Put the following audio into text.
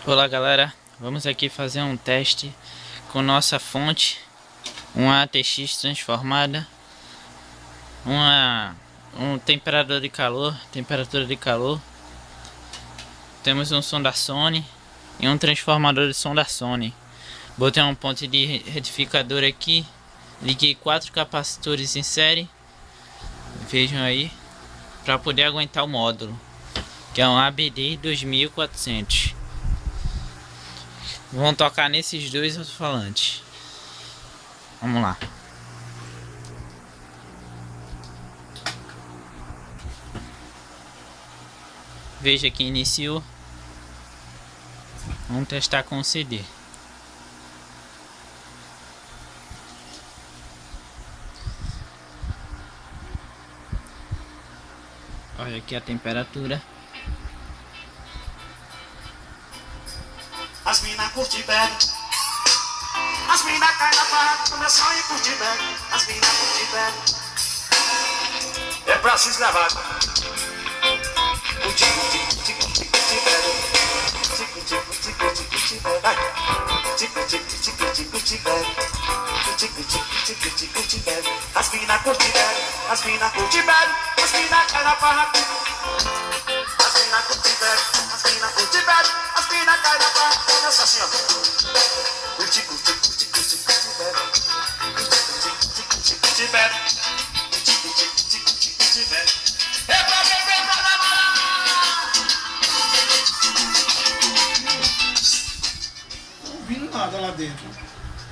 Olá galera, vamos aqui fazer um teste com nossa fonte, uma ATX transformada, um temperatura de calor, temos um som da Sony e um transformador de som da Sony. Botei um ponte de retificador aqui, liguei 4 capacitores em série, vejam aí, para poder aguentar o módulo, que é um ABD 2400. Vão tocar nesses dois alto-falantes. Vamos lá. Veja que iniciou. Vamos testar com o CD. Olha aqui a temperatura. As mina curte bag, as mina cai na barra, começam a curtir bag, as mina curte bag. É pra se escravar. Curti bag, as mina curte bag, as mina curte bag, as mina cai na barra. As mina curte bag, as mina curte bag, as mina cai na barra. Começa assim, ó. Curti bag, curti bag, curti bag. É pra beber pra namorar. Não ouvindo nada lá dentro.